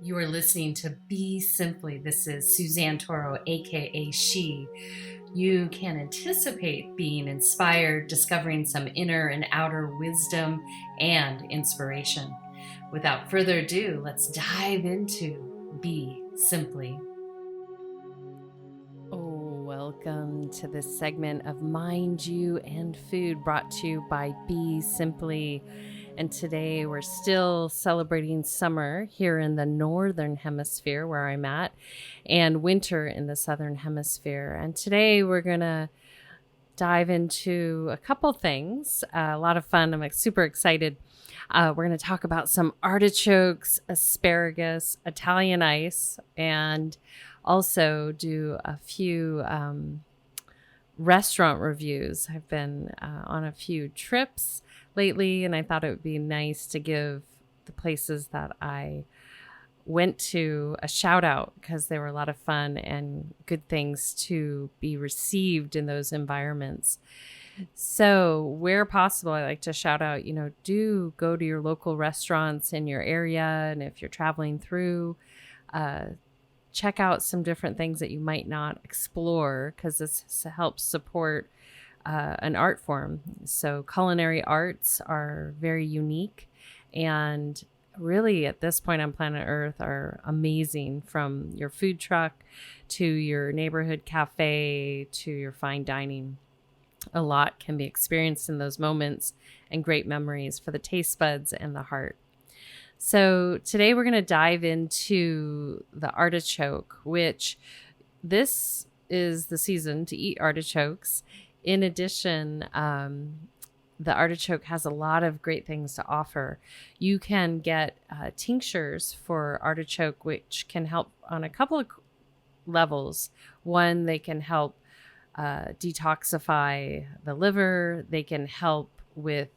You are listening to Be Simply. This is Suzanne Toro, aka She. You can anticipate being inspired, discovering some inner and outer wisdom and inspiration. Without further ado, let's dive into Be Simply. Welcome to this segment of Mind You and Food, brought to you by BeSimply. And today we're still celebrating summer here in the northern hemisphere where I'm at, and winter in the southern hemisphere. And today we're going to dive into a couple things, a lot of fun. I'm super excited. We're going to talk about some artichokes, asparagus, Italian ice, and also do a few restaurant reviews. I've been on a few trips lately, and I thought it would be nice to give the places that I went to a shout out because they were a lot of fun and good things to be received in those environments. So where possible, I like to shout out, do go to your local restaurants in your area. And if you're traveling through, check out some different things that you might not explore, because this helps support an art form. So culinary arts are very unique and really at this point on planet Earth are amazing, from your food truck to your neighborhood cafe to your fine dining. A lot can be experienced in those moments and great memories for the taste buds and the heart. So today we're going to dive into the artichoke, which this is the season to eat artichokes. In addition, the artichoke has a lot of great things to offer. You can get tinctures for artichoke, which can help on a couple of levels. One, they can help detoxify the liver. They can help with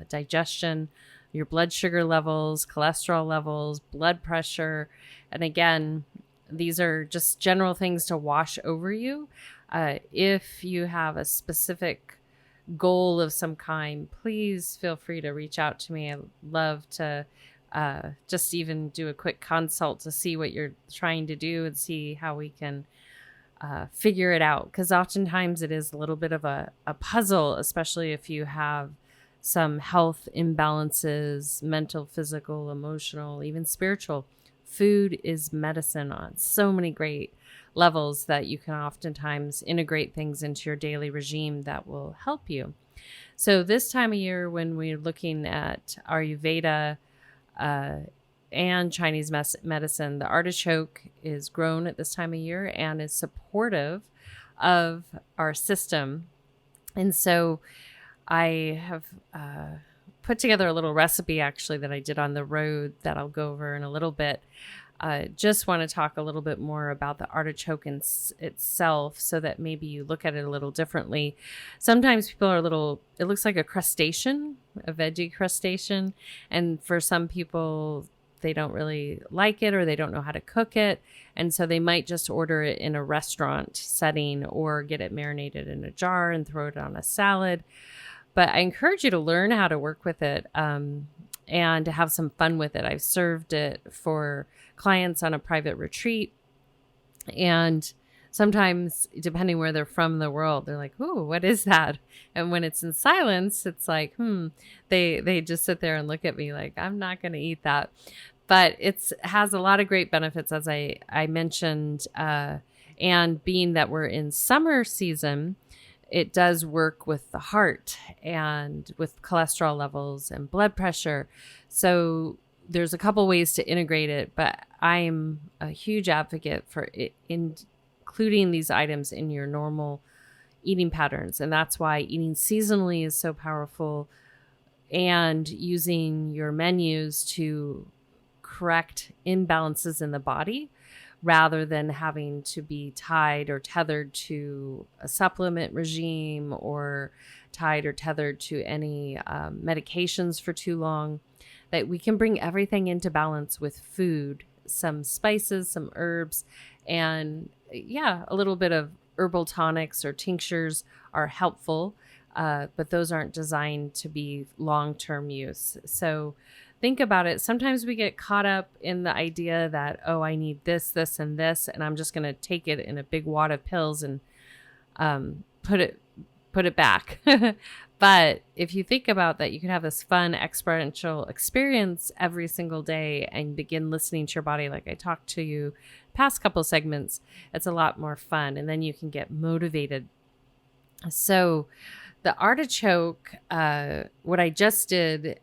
digestion, your blood sugar levels, cholesterol levels, blood pressure. And again, these are just general things to wash over you. If you have a specific goal of some kind, please feel free to reach out to me. I'd love to just even do a quick consult to see what you're trying to do and see how we can figure it out. Because oftentimes it is a little bit of a puzzle, especially if you have some health imbalances, mental, physical, emotional, even spiritual. Food is medicine on so many great levels that you can oftentimes integrate things into your daily regime that will help you. So this time of year, when we're looking at Ayurveda and Chinese medicine, the artichoke is grown at this time of year and is supportive of our system. And so I have put together a little recipe actually that I did on the road that I'll go over in a little bit. Just want to talk a little bit more about the artichoke itself so that maybe you look at it a little differently. Sometimes people are it looks like a crustacean, a veggie crustacean. And for some people, they don't really like it or they don't know how to cook it. And so they might just order it in a restaurant setting or get it marinated in a jar and throw it on a salad. But I encourage you to learn how to work with it and to have some fun with it. I've served it for clients on a private retreat. And sometimes, depending where they're from in the world, they're like, "Ooh, what is that?" And when it's in silence, it's like, they just sit there and look at me like, I'm not going to eat that. But it has a lot of great benefits, as I mentioned. And being that we're in summer season, it does work with the heart and with cholesterol levels and blood pressure. So there's a couple ways to integrate it, but I'm a huge advocate for it, including these items in your normal eating patterns. And that's why eating seasonally is so powerful, and using your menus to correct imbalances in the body rather than having to be tied or tethered to a supplement regime or tied or tethered to any medications for too long, that we can bring everything into balance with food, some spices, some herbs, and a little bit of herbal tonics or tinctures are helpful, but those aren't designed to be long-term use. So think about it, sometimes we get caught up in the idea that, oh, I need this, this, and this, and I'm just going to take it in a big wad of pills and put it back. But if you think about that, you can have this fun experiential experience every single day and begin listening to your body like I talked to you past couple segments. It's a lot more fun, and then you can get motivated. So the artichoke, what I just did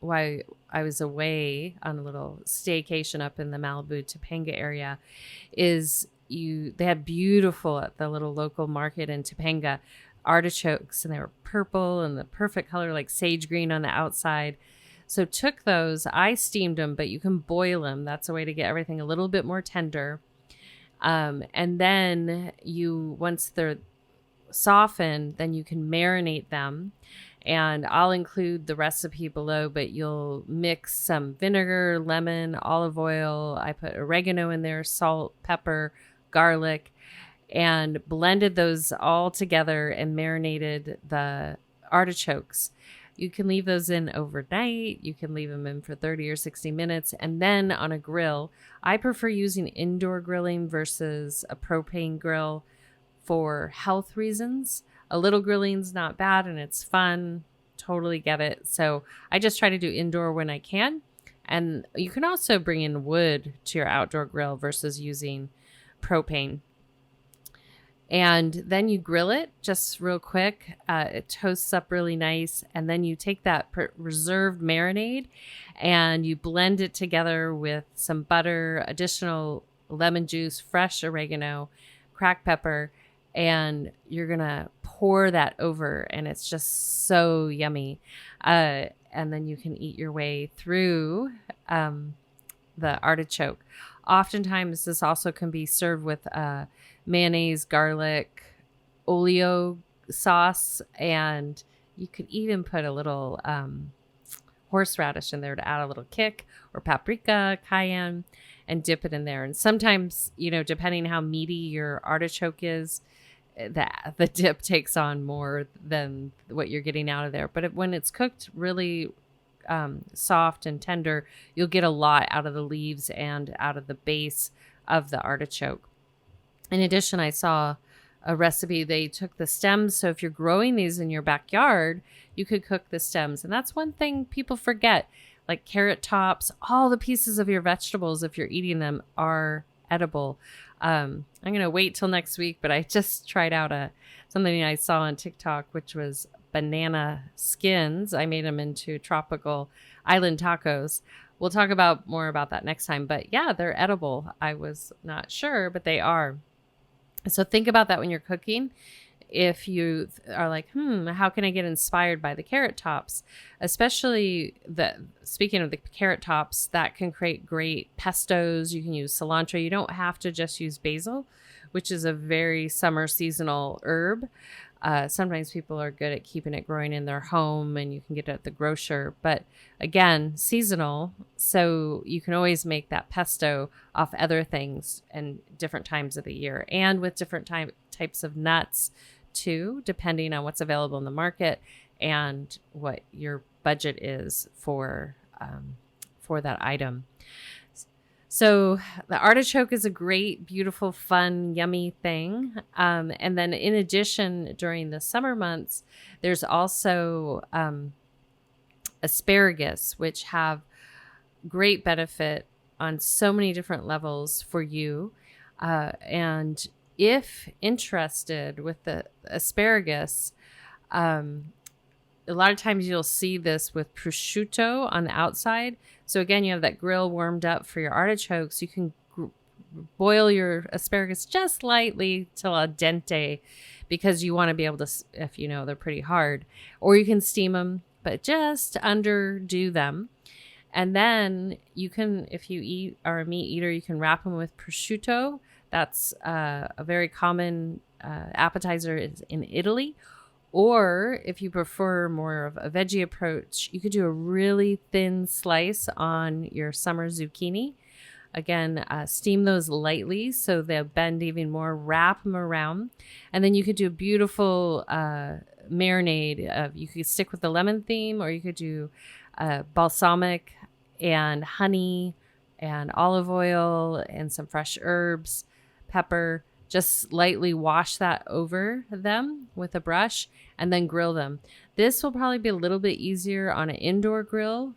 while I was away on a little staycation up in the Malibu Topanga area is they had beautiful at the little local market in Topanga artichokes, and they were purple and the perfect color, like sage green on the outside. So took those, I steamed them, but you can boil them. That's a way to get everything a little bit more tender. And then once they're softened, then you can marinate them. And I'll include the recipe below, but you'll mix some vinegar, lemon, olive oil. I put oregano in there, salt, pepper, garlic, and blended those all together and marinated the artichokes. You can leave those in overnight. You can leave them in for 30 or 60 minutes. And then on a grill, I prefer using indoor grilling versus a propane grill for health reasons. A little grilling's not bad and it's fun. Totally get it. So I just try to do indoor when I can. And you can also bring in wood to your outdoor grill versus using propane. And then you grill it just real quick. It toasts up really nice. And then you take that reserved marinade and you blend it together with some butter, additional lemon juice, fresh oregano, cracked pepper, and you're going to pour that over. And it's just so yummy. And then you can eat your way through the artichoke. Oftentimes, this also can be served with mayonnaise, garlic, oleo sauce, and you could even put a little horseradish in there to add a little kick, or paprika, cayenne, and dip it in there. And sometimes, depending how meaty your artichoke is, the dip takes on more than what you're getting out of there. But when it's cooked really soft and tender, you'll get a lot out of the leaves and out of the base of the artichoke. In addition, I saw a recipe. They took the stems. So if you're growing these in your backyard, you could cook the stems. And that's one thing people forget, like carrot tops, all the pieces of your vegetables, if you're eating them, are edible. I'm going to wait till next week, but I just tried out something I saw on TikTok, which was banana skins. I made them into tropical island tacos. We'll talk more about that next time. But yeah, they're edible. I was not sure, but they are. So think about that when you're cooking. If you are like, how can I get inspired by the carrot tops? Especially speaking of the carrot tops, that can create great pestos. You can use cilantro. You don't have to just use basil, which is a very summer seasonal herb. Sometimes people are good at keeping it growing in their home and you can get it at the grocer. But again, seasonal. So you can always make that pesto off other things and different times of the year and with different types of nuts too, depending on what's available in the market and what your budget is for that item. So the artichoke is a great, beautiful, fun, yummy thing. And then in addition, during the summer months, there's also asparagus, which have great benefit on so many different levels for you. And if interested with the asparagus, a lot of times you'll see this with prosciutto on the outside. So again, you have that grill warmed up for your artichokes. You can boil your asparagus just lightly till al dente because you want to be able to, if they're pretty hard. Or you can steam them, but just underdo them. And then you can, if you are a meat eater, you can wrap them with prosciutto. That's a very common appetizer in Italy. Or if you prefer more of a veggie approach, you could do a really thin slice on your summer zucchini. Again, steam those lightly so they'll bend even more, wrap them around. And then you could do a beautiful marinade. You could stick with the lemon theme, or you could do balsamic and honey and olive oil and some fresh herbs, pepper. Just lightly wash that over them with a brush and then grill them. This will probably be a little bit easier on an indoor grill,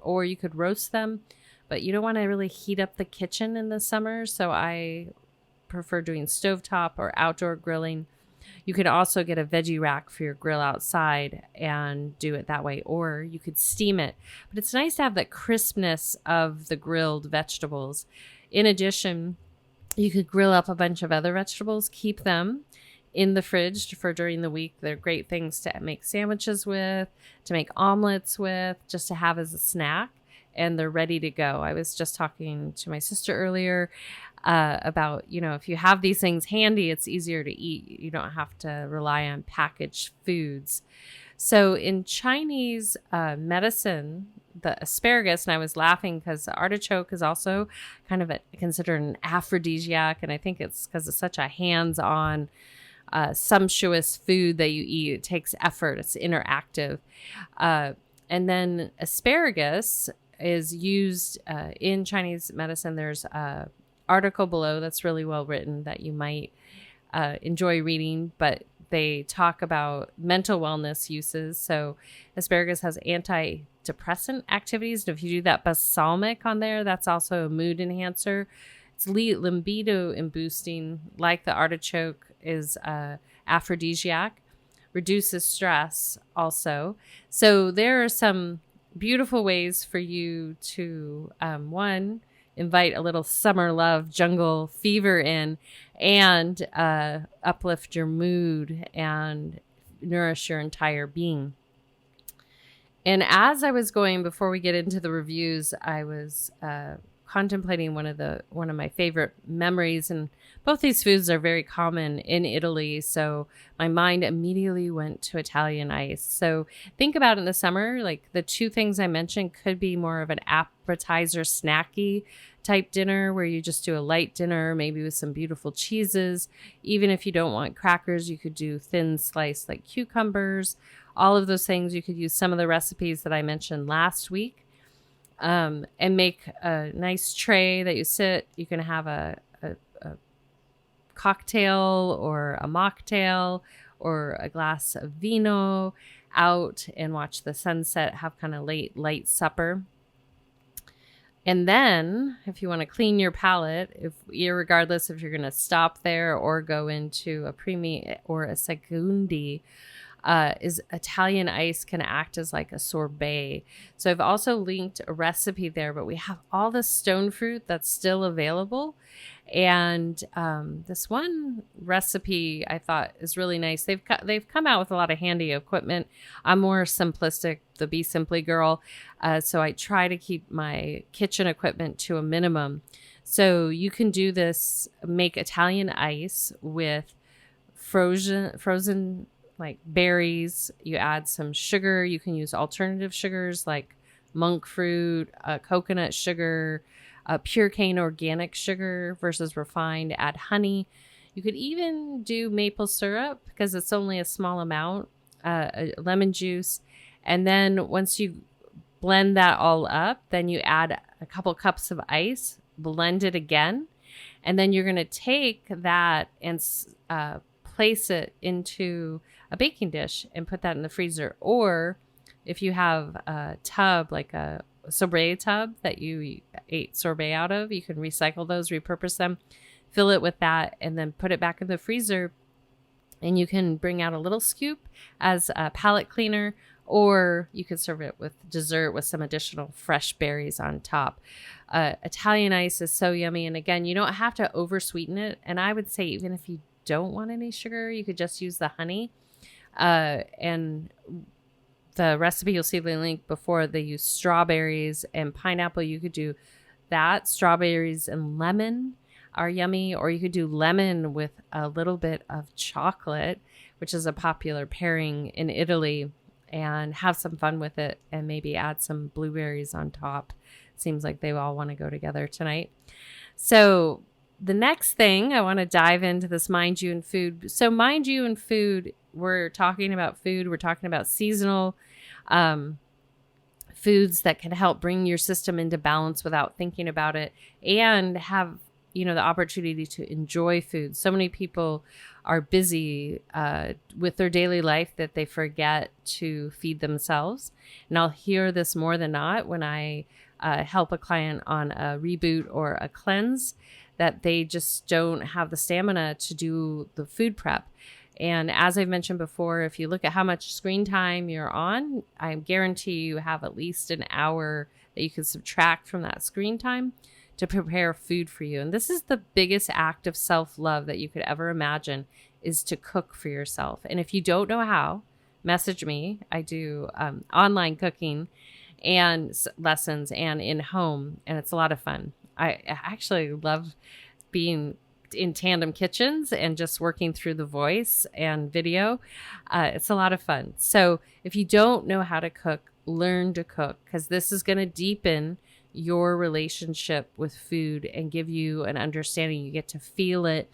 or you could roast them, but you don't want to really heat up the kitchen in the summer. So I prefer doing stovetop or outdoor grilling. You could also get a veggie rack for your grill outside and do it that way, or you could steam it. But it's nice to have that crispness of the grilled vegetables. In addition, you could grill up a bunch of other vegetables, keep them in the fridge for during the week. They're great things to make sandwiches with, to make omelets with, just to have as a snack, and they're ready to go. I was just talking to my sister earlier about, if you have these things handy, it's easier to eat. You don't have to rely on packaged foods. So in Chinese medicine, the asparagus, and I was laughing because the artichoke is also kind of considered an aphrodisiac, and I think it's because it's such a hands-on, sumptuous food that you eat. It takes effort. It's interactive. And then asparagus is used in Chinese medicine. There's an article below that's really well written that you might enjoy reading, but they talk about mental wellness uses. So asparagus has antidepressant activities. And if you do that balsamic on there, that's also a mood enhancer. It's libido boosting, like the artichoke is aphrodisiac, reduces stress also. So there are some beautiful ways for you to, one, invite a little summer love jungle fever in, and uplift your mood and nourish your entire being. And as I was going, before we get into the reviews, I was contemplating one of my favorite memories, and both these foods are very common in Italy, so my mind immediately went to Italian ice. So think about it in the summer, like the two things I mentioned could be more of an appetizer snacky type dinner where you just do a light dinner, maybe with some beautiful cheeses. Even if you don't want crackers, you could do thin sliced like cucumbers. All of those things, you could use some of the recipes that I mentioned last week, and make a nice tray that you sit. You can have a cocktail or a mocktail or a glass of vino out and watch the sunset, have kind of light supper. And then if you want to clean your palate, regardless if you're going to stop there or go into a primi or a secondi, is Italian ice can act as like a sorbet. So I've also linked a recipe there, but we have all the stone fruit that's still available. And this one recipe I thought is really nice. They've come out with a lot of handy equipment. I'm more simplistic, the BeSimply girl. So I try to keep my kitchen equipment to a minimum. So you can do this, make Italian ice with frozen like berries. You add some sugar. You can use alternative sugars like monk fruit, coconut sugar, pure cane organic sugar versus refined. Add honey. You could even do maple syrup because it's only a small amount, lemon juice. And then once you blend that all up, then you add a couple cups of ice, blend it again. And then you're going to take that and place it into a baking dish and put that in the freezer. Or if you have a tub, like a sorbet tub that you ate sorbet out of, you can recycle those, repurpose them, fill it with that, and then put it back in the freezer. And you can bring out a little scoop as a palate cleaner, or you could serve it with dessert with some additional fresh berries on top. Italian ice is so yummy. And again, you don't have to over sweeten it. And I would say even if you don't want any sugar, you could just use the honey. And the recipe, you'll see the link before, they use strawberries and pineapple. You could do that. Strawberries and lemon are yummy. Or you could do lemon with a little bit of chocolate, which is a popular pairing in Italy, and have some fun with it and maybe add some blueberries on top. Seems like they all want to go together tonight. So the next thing I want to dive into this Mind You and Food. So Mind You and Food, we're talking about food. We're talking about seasonal foods that can help bring your system into balance without thinking about it, and have, the opportunity to enjoy food. So many people are busy with their daily life that they forget to feed themselves. And I'll hear this more than not when I help a client on a reboot or a cleanse, that they just don't have the stamina to do the food prep. And as I've mentioned before, if you look at how much screen time you're on, I guarantee you have at least an hour that you can subtract from that screen time to prepare food for you. And this is the biggest act of self-love that you could ever imagine, is to cook for yourself. And if you don't know how, message me. I do online cooking and lessons and in home, and it's a lot of fun. I actually love being in tandem kitchens and just working through the voice and video. It's a lot of fun. So if you don't know how to cook, learn to cook, because this is going to deepen your relationship with food and give you an understanding. You get to feel it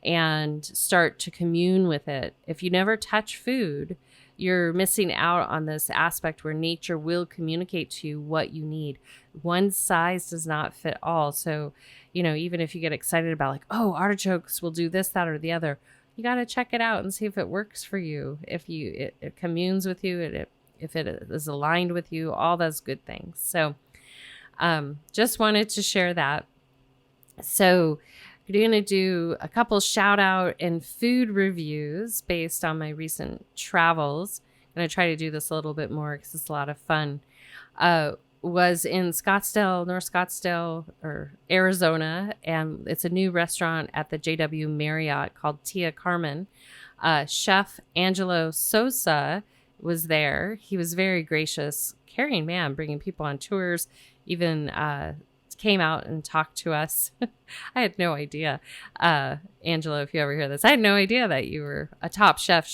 and start to commune with it. If you never touch food, you're missing out on this aspect where nature will communicate to you what you need. One size does not fit all. So, even if you get excited about like, oh, artichokes will do this, that, or the other, you got to check it out and see if it works for you. If it communes with you, if it is aligned with you, all those good things. So, just wanted to share that. So we're going to do a couple shout out and food reviews based on my recent travels. I'm going to try to do this a little bit more because it's a lot of fun. Was in North Scottsdale, or Arizona, and it's a new restaurant at the JW Marriott called Tia Carmen. Chef Angelo Sosa was there. He was very gracious, caring man, bringing people on tours, even came out and talked to us. I had no idea. Angelo, if you ever hear this, I had no idea that you were a top chef.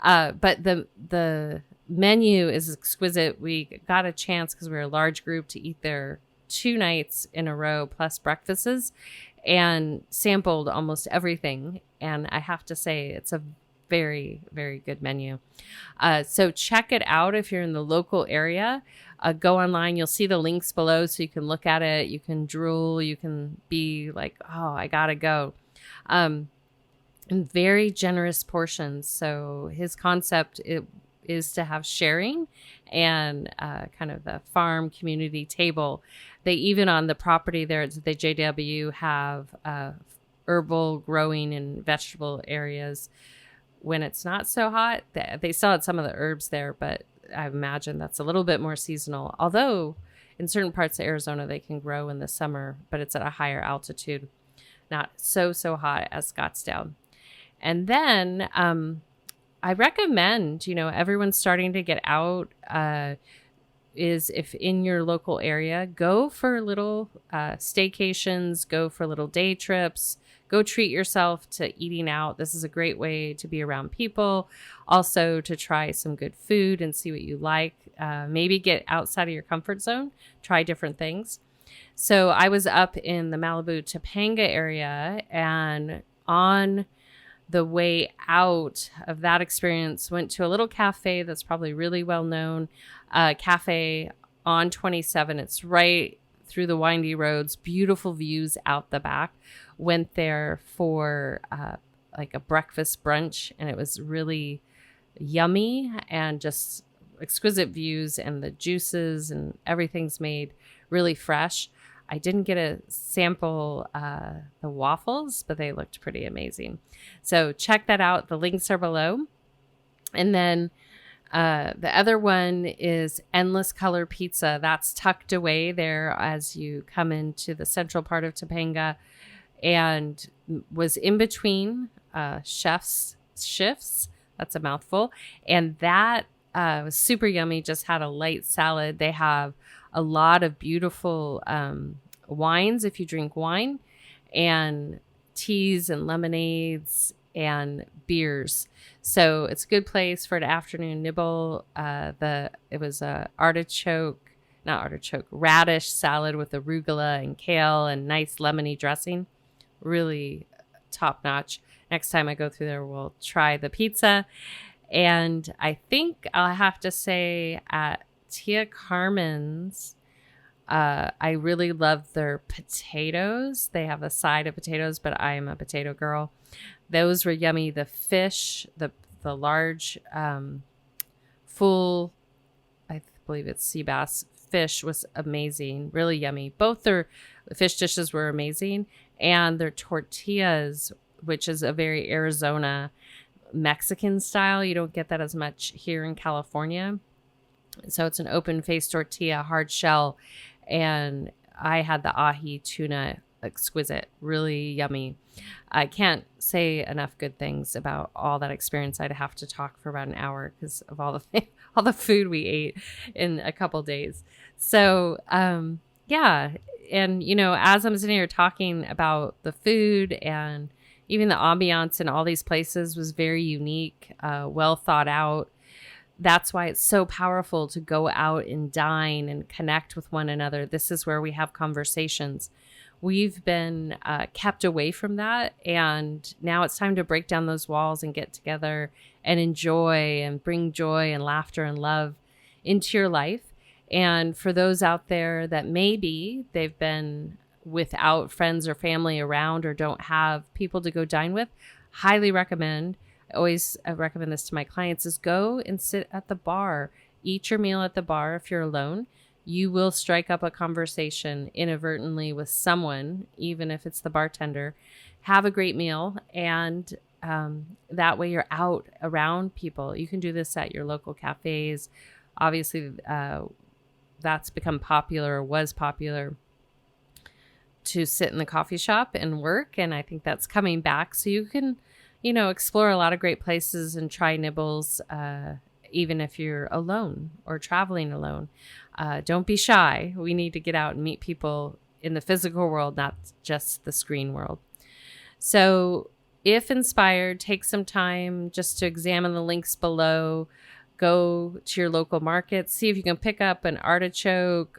But the menu is exquisite. We got a chance, because we were a large group, to eat there 2 nights in a row plus breakfasts, and sampled almost everything. And I have to say, it's a very, very good menu. So check it out if you're in the local area. Go online. You'll see the links below so you can look at it. You can drool. You can be like, oh, I gotta go. And very generous portions. So his concept is to have sharing and kind of the farm community table. They even on the property there at the JW have herbal growing and vegetable areas. When it's not so hot, they still had some of the herbs there, but I imagine that's a little bit more seasonal. Although in certain parts of Arizona, they can grow in the summer, but it's at a higher altitude, not so hot as Scottsdale. And then I recommend, everyone's starting to get out, is if in your local area, go for little staycations, go for little day trips, go treat yourself to eating out. This is a great way to be around people, also to try some good food and see what you like. Maybe get outside of your comfort zone, try different things. So I was up in the Malibu Topanga area, and on the way out of that experience, went to a little cafe that's probably really well known, cafe on 27. It's right through the windy roads, beautiful views out the back. Went there for like a breakfast brunch, and it was really yummy and just exquisite views, and the juices and everything's made really fresh. I didn't get a sample the waffles, but they looked pretty amazing. So check that out. The links are below. And then the other one is Endless Color Pizza. That's tucked away there as you come into the central part of Topanga, and was in between chef's shifts. That's a mouthful. And that was super yummy. Just had a light salad. They have a lot of beautiful wines if you drink wine, and teas and lemonades and beers. So it's a good place for an afternoon nibble. It was a radish salad with arugula and kale and nice lemony dressing. Really top notch. Next time I go through there, we'll try the pizza. And I think I'll have to say at Tia Carmen's. I really love their potatoes. They have a side of potatoes, but I am a potato girl. Those were yummy. The fish, the large, full, I believe it's sea bass fish was amazing. Really yummy. Both their fish dishes were amazing. And their tortillas, which is a very Arizona Mexican style. You don't get that as much here in California. So it's an open face tortilla, hard shell. And I had the ahi tuna, exquisite, really yummy. I can't say enough good things about all that experience. I'd have to talk for about an hour because of all the food we ate in a couple days. So, yeah. And, as I'm sitting here talking about the food and even the ambiance in all these places was very unique, well thought out. That's why it's so powerful to go out and dine and connect with one another. This is where we have conversations. We've been kept away from that, and now it's time to break down those walls and get together and enjoy and bring joy and laughter and love into your life. And for those out there that maybe they've been without friends or family around or don't have people to go dine with, highly recommend. I always recommend this to my clients is go and sit at the bar, eat your meal at the bar. If you're alone, you will strike up a conversation inadvertently with someone, even if it's the bartender. Have a great meal. And that way you're out around people. You can do this at your local cafes. Obviously, that's become popular or was popular to sit in the coffee shop and work. And I think that's coming back. So you can, explore a lot of great places and try nibbles, even if you're alone or traveling alone. Don't be shy. We need to get out and meet people in the physical world, not just the screen world. So if inspired, take some time just to examine the links below. Go to your local market. See if you can pick up an artichoke,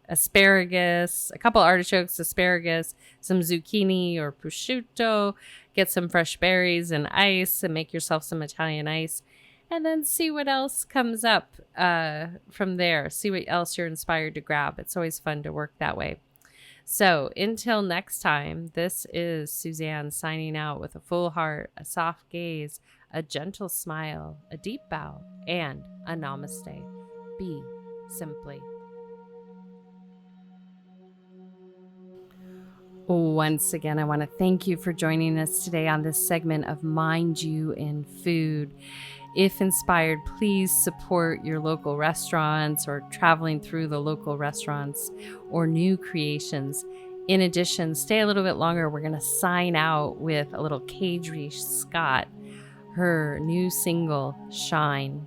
asparagus, a couple artichokes, asparagus, some zucchini or prosciutto. Get some fresh berries and ice and make yourself some Italian ice. And then see what else comes up from there. See what else you're inspired to grab. It's always fun to work that way. So until next time, this is Suzanne signing out with a full heart, a soft gaze, a gentle smile, a deep bow, and a namaste. Be simply. Once again, I want to thank you for joining us today on this segment of Mind You in Food. If inspired, please support your local restaurants or traveling through the local restaurants or new creations. In addition, stay a little bit longer. We're going to sign out with a little Kadri Scott, her new single, Shine.